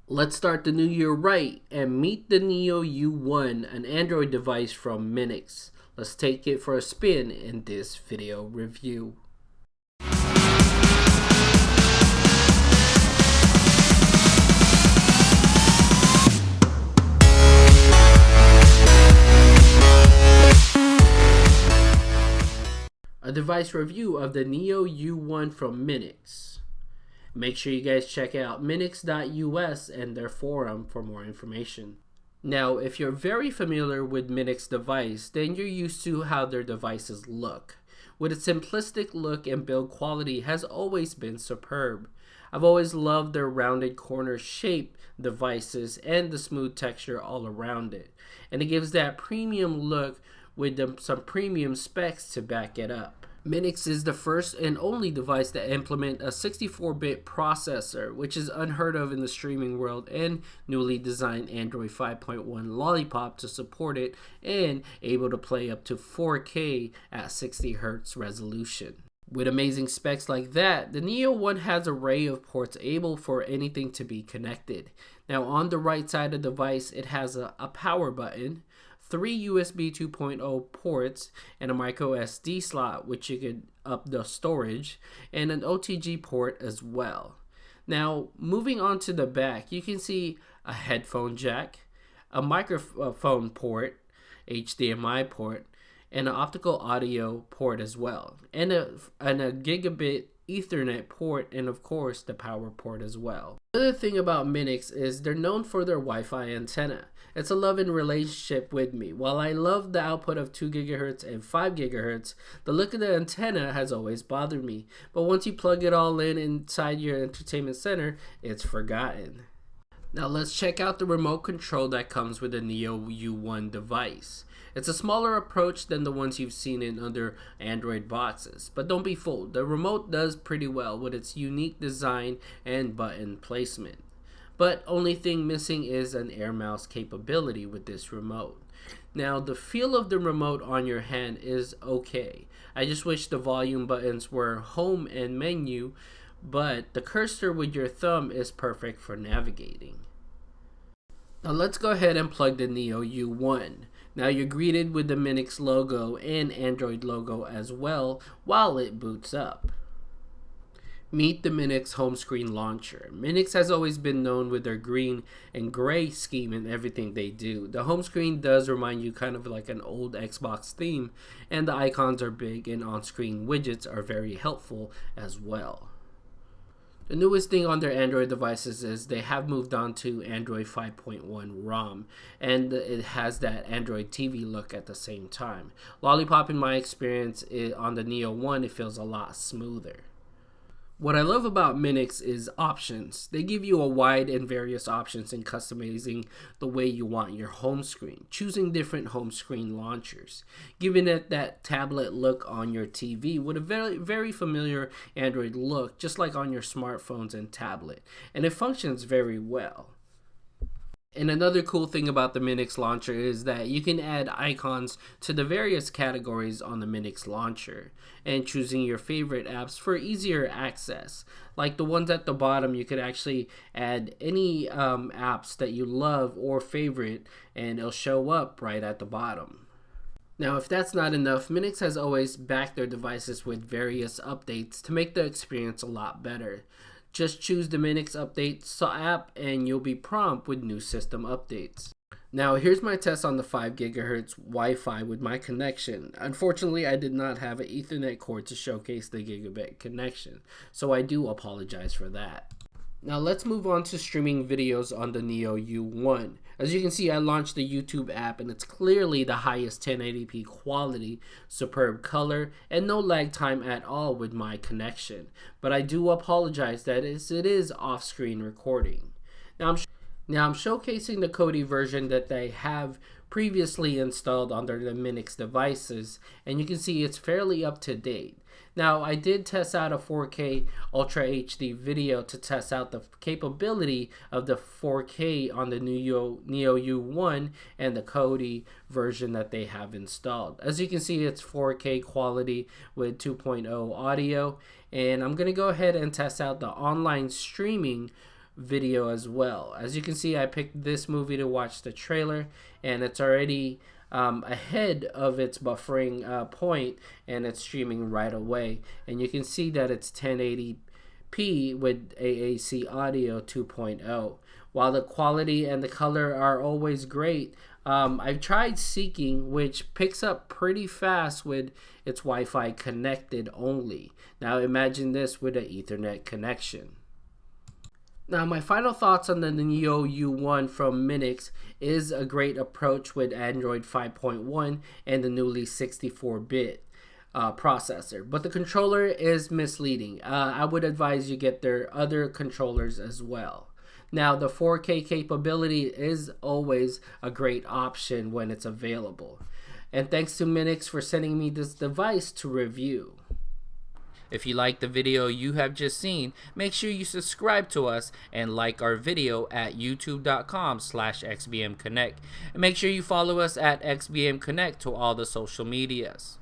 Let's start the new year right and meet the Neo U1, an Android device from Minix. Let's take it for a spin in this video review. A device review of the Neo U1 from Minix. Make sure you guys check out minix.us and their forum for more information. Now, if you're very familiar with Minix device, then you're used to how their devices look. With its simplistic look and build quality has always been superb. I've always loved their rounded corner shape devices and the smooth texture all around it. And it gives that premium look with some premium specs to back it up. Minix is the first and only device to implement a 64-bit processor, which is unheard of in the streaming world, and newly designed Android 5.1 Lollipop to support it, and able to play up to 4K at 60Hz resolution. With amazing specs like that, the Neo One has an array of ports able for anything to be connected. Now on the right side of the device, it has a power button, 3 USB 2.0 ports, and a micro SD slot which you could up the storage, and an OTG port as well. Now moving on to the back, you can see a headphone jack, a microphone port, HDMI port, and an optical audio port as well, and a gigabit Ethernet port, and of course the power port as well. Another thing about Minix is they're known for their Wi-Fi antenna. It's a love and relationship with me. While I love the output of 2 GHz and 5 GHz, the look of the antenna has always bothered me. But once you plug it all in inside your entertainment center, it's forgotten. Now let's check out the remote control that comes with the Neo U1 device. It's a smaller approach than the ones you've seen in other Android boxes, but don't be fooled. The remote does pretty well with its unique design and button placement. But only thing missing is an air mouse capability with this remote. Now the feel of the remote on your hand is okay. I just wish the volume buttons were home and menu, but the cursor with your thumb is perfect for navigating. Now let's go ahead and plug the Neo U1. Now you're greeted with the Minix logo and Android logo as well while it boots up. Meet the Minix home screen launcher. Minix has always been known with their green and gray scheme in everything they do. The home screen does remind you kind of like an old Xbox theme, and the icons are big and on-screen widgets are very helpful as well. The newest thing on their Android devices is they have moved on to Android 5.1 ROM, and it has that Android TV look at the same time. Lollipop, in my experience, on the Neo 1, it feels a lot smoother. What I love about Minix is options. They give you a wide and various options in customizing the way you want your home screen, choosing different home screen launchers, giving it that tablet look on your TV with a very familiar Android look, just like on your smartphones and tablet, and it functions very well. And another cool thing about the Minix launcher is that you can add icons to the various categories on the Minix launcher and choosing your favorite apps for easier access. Like the ones at the bottom, you could actually add any apps that you love or favorite, and it'll show up right at the bottom. Now, if that's not enough, Minix has always backed their devices with various updates to make the experience a lot better. Just choose the Minix Updates app and you'll be prompt with new system updates. Now here's my test on the 5 GHz Wi-Fi with my connection. Unfortunately, I did not have an Ethernet cord to showcase the gigabit connection, so I do apologize for that. Now let's move on to streaming videos on the Neo U1. As you can see, I launched the YouTube app and it's clearly the highest 1080p quality, superb color, and no lag time at all with my connection. But I do apologize that it is off-screen recording. Now I'm showcasing the Kodi version that they have previously installed under the Minix devices, and you can see it's fairly up to date. Now I did test out a 4K Ultra HD video to test out the capability of the 4K on the Neo U1 and the Kodi version that they have installed. As you can see, it's 4K quality with 2.0 audio, and I'm going to go ahead and test out the online streaming video as well. As you can see, I picked this movie to watch the trailer, and it's already ahead of its buffering point, and it's streaming right away. And you can see that it's 1080p with AAC audio 2.0. While the quality and the color are always great, I've tried Seeking, which picks up pretty fast with its Wi-Fi connected only. Now imagine this with an Ethernet connection. Now, my final thoughts on the Neo U1 from Minix is a great approach with Android 5.1 and the newly 64-bit processor. But the controller is misleading. I would advise you get their other controllers as well. Now, the 4K capability is always a great option when it's available. And thanks to Minix for sending me this device to review. If you like the video you have just seen, make sure you subscribe to us and like our video at youtube.com/xbmconnect. And make sure you follow us at xbmconnect to all the social medias.